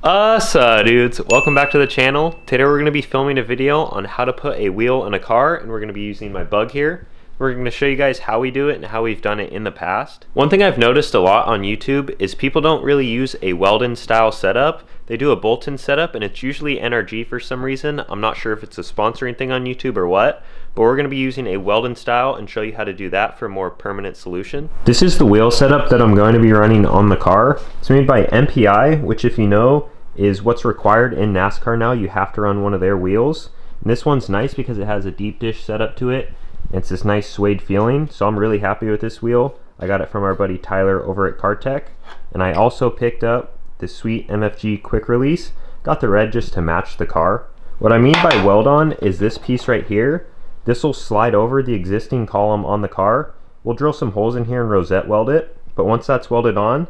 Dudes, welcome back to the channel. Today we're going to be filming a video on how to put a wheel in a car, and we're going to be using my bug here. We're going to show you guys how we do it and how we've done it in the past. One thing I've noticed a lot on YouTube is people don't really use a Weld-in style setup. They do a bolt-in setup, and it's usually NRG for some reason. I'm not sure if it's a sponsoring thing on YouTube or what, but we're going to be using a Weld-in style and show you how to do that for a more permanent solution. This is the wheel setup that I'm going to be running on the car. It's made by MPI, which, if you know, is what's required in NASCAR now. You have to run one of their wheels. And this one's nice because it has a deep dish setup to it. It's this nice suede feeling, so I'm really happy with this wheel. I got it from our buddy Tyler over at CarTech. And I also picked up this sweet MFG quick release. Got the red just to match the car. What I mean by weld-on is this piece right here. This will slide over the existing column on the car. We'll drill some holes in here and rosette weld it, but once that's welded on,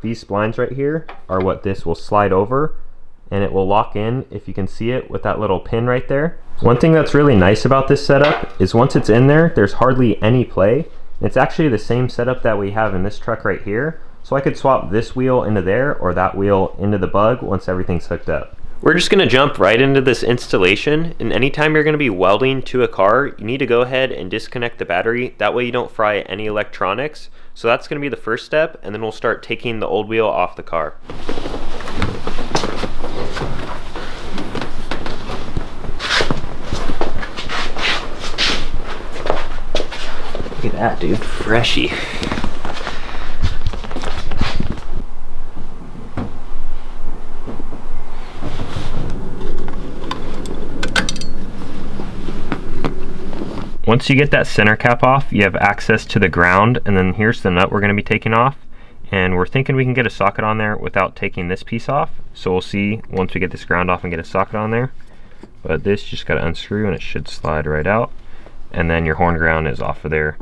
these splines right here are what this will slide over, and it will lock in, if you can see it, with that little pin right there. One thing that's really nice about this setup is once it's in there, there's hardly any play. It's actually the same setup that we have in this truck right here, so I could swap this wheel into there or that wheel into the bug once everything's hooked up. We're just going to jump right into this installation, and anytime you're going to be welding to a car, you need to go ahead and disconnect the battery. That way you don't fry any electronics. So that's going to be the first step, and then we'll start taking the old wheel off the car. Look at that, dude. Freshy. Once you get that center cap off, you have access to the ground, and then here's the nut we're going to be taking off. And we're thinking we can get a socket on there without taking this piece off. So we'll see once we get this ground off and get a socket on there. But this just got to unscrew and it should slide right out. And then your horn ground is off of there,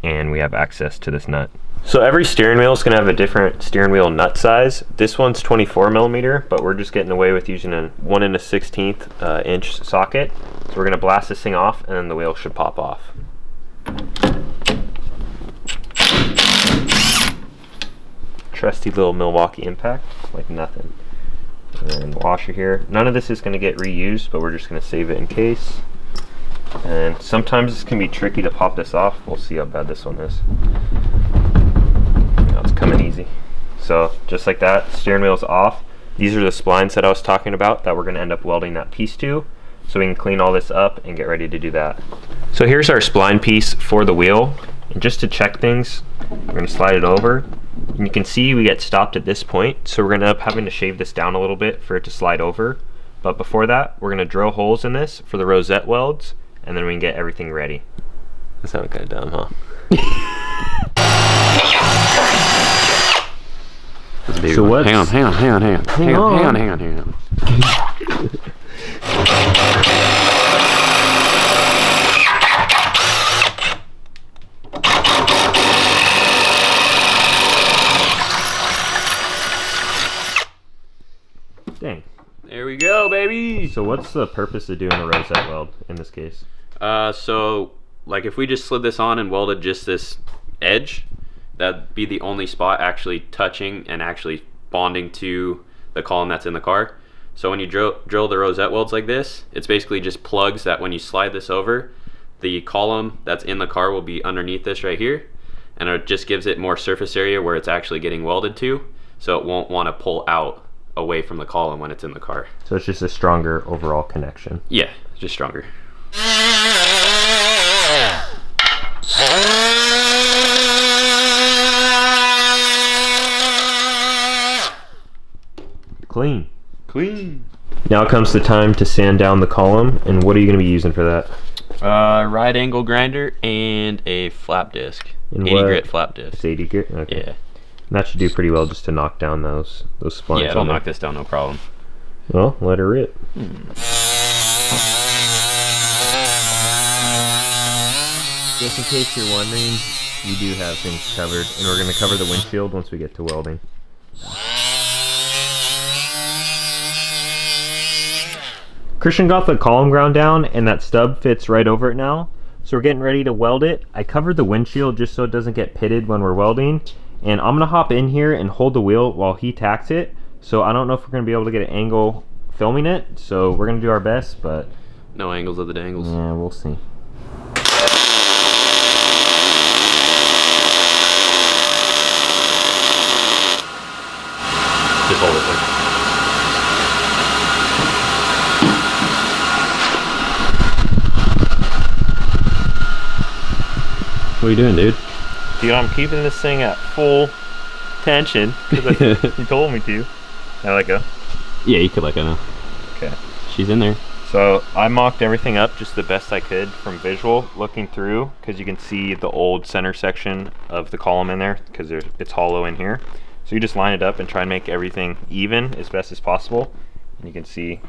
and we have access to this nut. So every steering wheel is going to have a different steering wheel nut size. This one's 24 millimeter, but we're just getting away with using a 1 1/16 inch socket. So we're going to blast this thing off, and then the wheel should pop off. Trusty little Milwaukee impact, like nothing. And the washer here. None of this is going to get reused, but we're just going to save it in case. And sometimes this can be tricky to pop this off. We'll see how bad this one is. It's coming easy. So just like that, steering wheel's off. These are the splines that I was talking about that we're going to end up welding that piece to, so we can clean all this up and get ready to do that. So here's our spline piece for the wheel, and just to check things, we're going to slide it over, and you can see we get stopped at this point, so we're going to end up having to shave this down a little bit for it to slide over. But before that, we're going to drill holes in this for the rosette welds, and then we can get everything ready. That sounded kind of dumb, huh? So what? Hang on. Dang. There we go, baby. So what's the purpose of doing a rosette weld in this case? So like if we just slid this on and welded just this edge, that'd be the only spot actually touching and actually bonding to the column that's in the car. So when you drill the rosette welds like this, it's basically just plugs that when you slide this over, the column that's in the car will be underneath this right here, and it just gives it more surface area where it's actually getting welded to, so it won't want to pull out away from the column when it's in the car. So it's just a stronger overall connection. Yeah, it's just stronger. Clean. Now comes the time to sand down the column, and what are you going to be using for that? Right angle grinder and a flap disc. And 80 grit flap disc. It's 80 grit? Okay. Yeah. And that should do pretty well just to knock down those splines. Yeah, it'll knock this down, no problem. Well, let her rip. Just in case you're wondering, we do have things covered, and we're going to cover the windshield once we get to welding. Christian got the column ground down, and that stub fits right over it now. So we're getting ready to weld it. I covered the windshield just so it doesn't get pitted when we're welding. And I'm gonna hop in here and hold the wheel while he tacks it. So I don't know if we're going to be able to get an angle filming it, so we're going to do our best, but no angles of the dangles. yeah, we'll see. Just hold it there. What are you doing, dude? Dude, I'm keeping this thing at full tension because you told me to. Can I let go? Yeah, you could let go now. Okay. She's in there. So I mocked everything up just the best I could from visual looking through, because you can see the old center section of the column in there because it's hollow in here. So you just line it up and try and make everything even as best as possible. And you can see,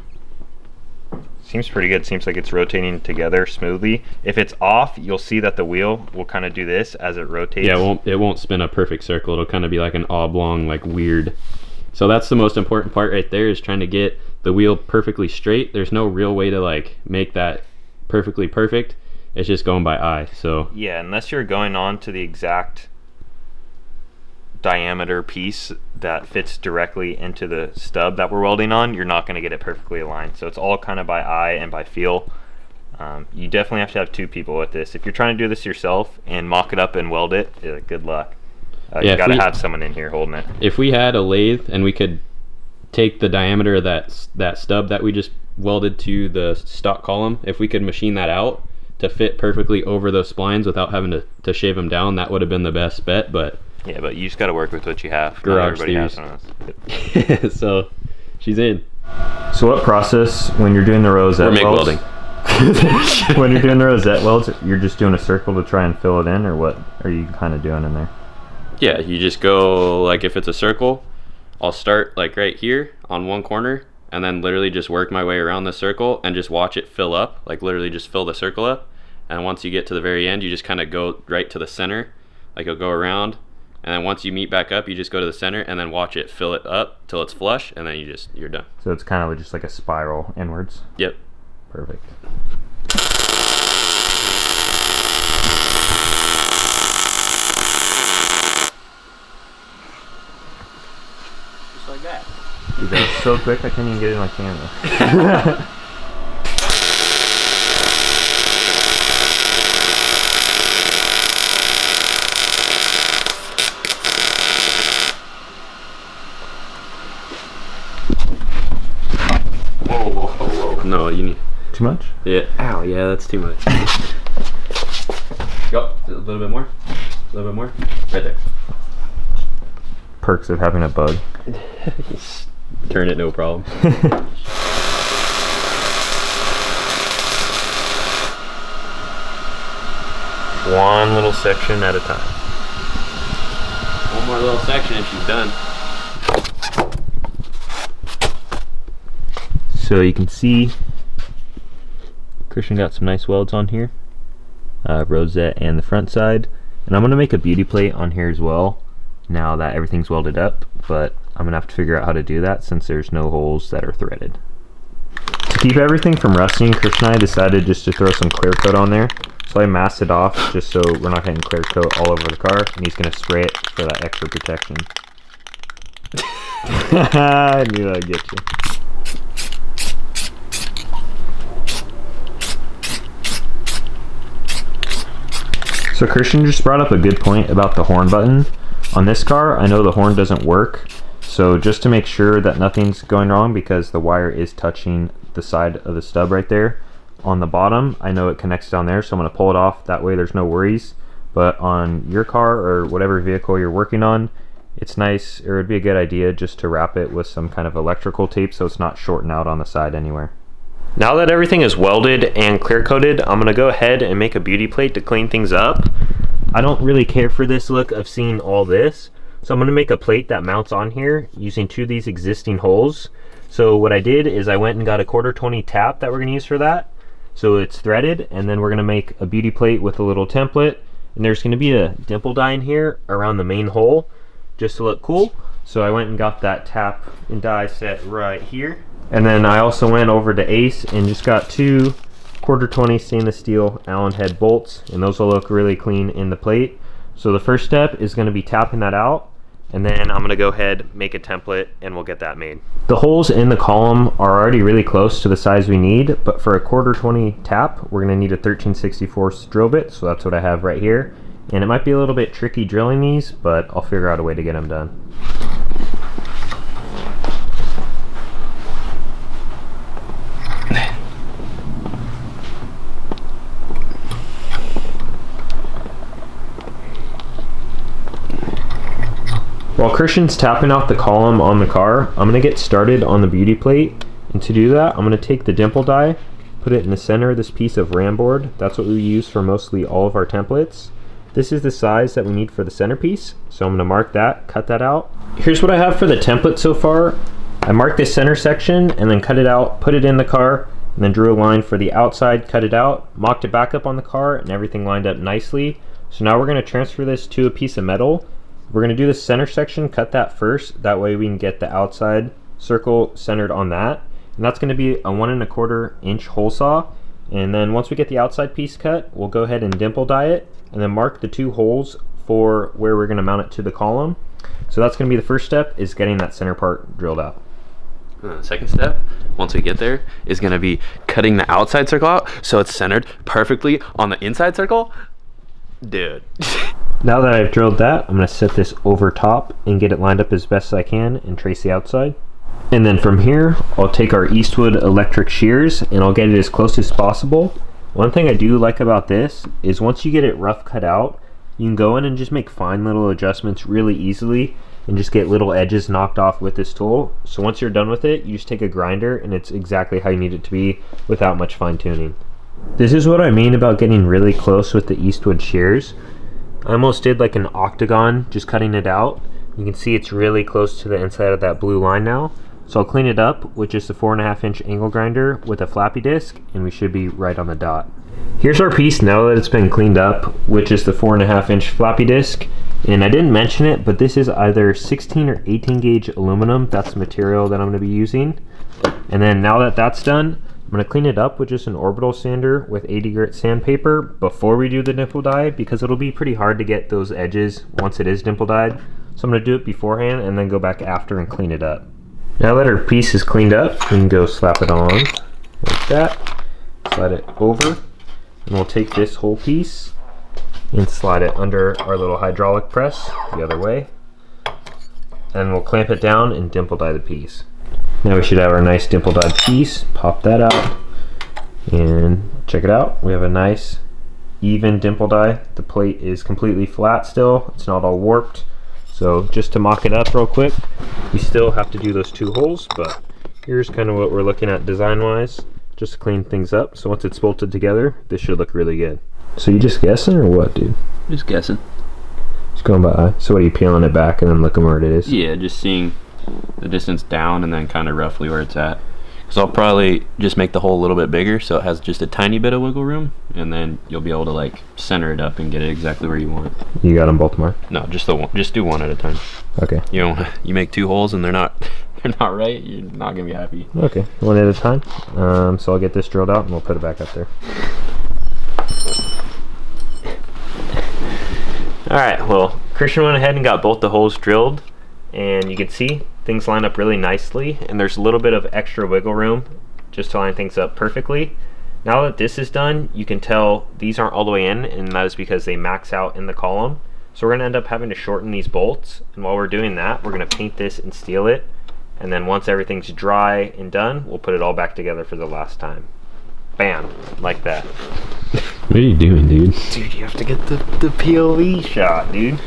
seems pretty good. Seems like it's rotating together smoothly. If it's off, you'll see that the wheel will kind of do this as it rotates. Yeah, it won't spin a perfect circle. It'll kind of be like an oblong, like weird. So that's the most important part right there, is trying to get the wheel perfectly straight. There's no real way to like make that perfectly perfect. It's just going by eye. So yeah, unless you're going on to the exact diameter piece that fits directly into the stub that we're welding on, you're not going to get it perfectly aligned. So it's all kind of by eye and by feel. You definitely have to have two people with this. If you're trying to do this yourself and mock it up and weld it, good luck. Yeah, you got to have someone in here holding it. If we had a lathe and we could take the diameter of that stub that we just welded to the stock column, if we could machine that out to fit perfectly over those splines without having to shave them down, that would have been the best bet. But yeah, but you just got to work with what you have. Garage Not everybody has one of those. So she's in. So what process when you're doing the rosette Or MIG welds? welding. When you're doing the rosette welds, you're just doing a circle to try and fill it in, or what are you kind of doing in there? Yeah, you just go, like if it's a circle, I'll start like right here on one corner and then literally just work my way around the circle and just watch it fill up, like literally just fill the circle up. And once you get to the very end, you just kind of go right to the center, like you'll go around, and then once you meet back up, you just go to the center and then watch it fill it up till it's flush, and then you're done. So it's kind of just like a spiral inwards. Yep. Perfect. Just like that. Dude, that was so quick I couldn't even get it on camera. Whoa. No, you need... Too much? Yeah. Ow, yeah, that's too much. Go. A little bit more. A little bit more. Right there. Perks of having a bug. Turn it, no problem. One little section at a time. One more little section and she's done. So you can see Christian got some nice welds on here, rosette and the front side, and I'm going to make a beauty plate on here as well now that everything's welded up, but I'm going to have to figure out how to do that since there's no holes that are threaded. To keep everything from rusting, Christian and I decided just to throw some clear coat on there. So I masked it off just so we're not getting clear coat all over the car, and he's going to spray it for that extra protection. I knew I'd get you. So Christian just brought up a good point about the horn button. On this car, I know the horn doesn't work, so just to make sure that nothing's going wrong, because the wire is touching the side of the stub right there. On the bottom, I know it connects down there, so I'm going to pull it off. That way there's no worries. But on your car or whatever vehicle you're working on, it's nice, or it'd be a good idea just to wrap it with some kind of electrical tape so it's not shorting out on the side anywhere. Now that everything is welded and clear coated, I'm going to go ahead and make a beauty plate to clean things up. I don't really care for this look of seeing all this, so I'm going to make a plate that mounts on here using two of these existing holes. So what I did is I went and got a 1/4-20 tap that we're going to use for that. So it's threaded, and then we're going to make a beauty plate with a little template, and there's going to be a dimple die in here around the main hole just to look cool. So I went and got that tap and die set right here. And then I also went over to Ace and just got two 1/4-20 stainless steel Allen head bolts, and those will look really clean in the plate. So the first step is going to be tapping that out, and then I'm gonna go ahead, make a template, and we'll get that made. The holes in the column are already really close to the size we need, but for a 1/4-20 tap, we're gonna need a 13/64 drill bit, so that's what I have right here. And it might be a little bit tricky drilling these, but I'll figure out a way to get them done. While Christian's tapping out the column on the car, I'm going to get started on the beauty plate. And to do that, I'm going to take the dimple die, put it in the center of this piece of ram board. That's what we use for mostly all of our templates. This is the size that we need for the centerpiece, so I'm going to mark that, cut that out. Here's what I have for the template so far. I marked this center section and then cut it out, put it in the car, and then drew a line for the outside, cut it out, mocked it back up on the car, and everything lined up nicely. So now we're going to transfer this to a piece of metal. We're going to do the center section, cut that first, that way we can get the outside circle centered on that. And that's going to be a 1 1/4 inch hole saw. And then once we get the outside piece cut, we'll go ahead and dimple die it and then mark the 2 holes for where we're going to mount it to the column. So that's going to be the first step, is getting that center part drilled out. The second step, once we get there, is going to be cutting the outside circle out so it's centered perfectly on the inside circle. Dude. Now that I've drilled that, I'm going to set this over top and get it lined up as best as I can and trace the outside. And then from here, I'll take our Eastwood electric shears and I'll get it as close as possible. One thing I do like about this is once you get it rough cut out, you can go in and just make fine little adjustments really easily and just get little edges knocked off with this tool. So once you're done with it, you just take a grinder and it's exactly how you need it to be without much fine tuning. This is what I mean about getting really close with the Eastwood shears. I almost did like an octagon just cutting it out. You can see it's really close to the inside of that blue line now. So I'll clean it up with just a 4 1/2 inch angle grinder with a flappy disc, and we should be right on the dot. Here's our piece now that it's been cleaned up with just the 4 1/2 inch flappy disc. And I didn't mention it, but this is either 16 or 18 gauge aluminum. That's the material that I'm going to be using. And then now that that's done, I'm going to clean it up with just an orbital sander with 80 grit sandpaper before we do the dimple die, because it'll be pretty hard to get those edges once it is dimple dyed. So I'm going to do it beforehand and then go back after and clean it up. Now that our piece is cleaned up, we can go slap it on like that, slide it over, and we'll take this whole piece and slide it under our little hydraulic press the other way, and we'll clamp it down and dimple die the piece. Now we should have our nice dimple dyed piece. Pop that out and check it out. We have a nice even dimple die. The plate is completely flat still, it's not all warped. So just to mock it up real quick, we still have to do those 2 holes, but here's kind of what we're looking at design wise, just to clean things up. So once it's bolted together, this should look really good. So you just guessing or what, dude? Just guessing. Just going by eye. So what, are you peeling it back and then looking where it is? Yeah, just seeing the distance down and then kind of roughly where it's at. So I'll probably just make the hole a little bit bigger so it has just a tiny bit of wiggle room, and then you'll be able to like center it up and get it exactly where you want it. You got them both marked? No, just the one. Just do one at a time. Okay. You make 2 holes and they're not right, you're not gonna be happy. Okay, one at a time. So I'll get this drilled out and we'll put it back up there. Alright, well, Christian went ahead and got both the holes drilled, and you can see things line up really nicely, and there's a little bit of extra wiggle room just to line things up perfectly. Now that this is done, you can tell these aren't all the way in, and that is because they max out in the column. So we're going to end up having to shorten these bolts, and while we're doing that, we're going to paint this and steel it, and then once everything's dry and done, we'll put it all back together for the last time. Bam, like that. What are you doing, dude? Dude, you have to get the POV shot, dude.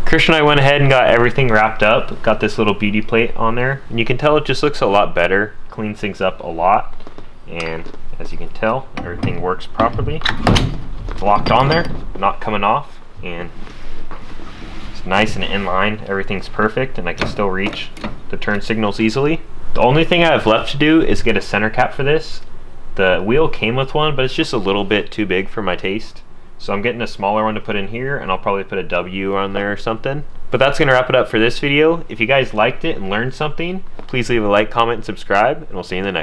Christian and I went ahead and got everything wrapped up, got this little beauty plate on there, and you can tell it just looks a lot better, cleans things up a lot, and as you can tell, everything works properly. It's locked on there, not coming off, and it's nice and in line. Everything's perfect, and I can still reach the turn signals easily. The only thing I have left to do is get a center cap for this. The wheel came with one, but it's just a little bit too big for my taste. So I'm getting a smaller one to put in here, and I'll probably put a W on there or something. But that's going to wrap it up for this video. If you guys liked it and learned something, please leave a like, comment, and subscribe, and we'll see you in the next one.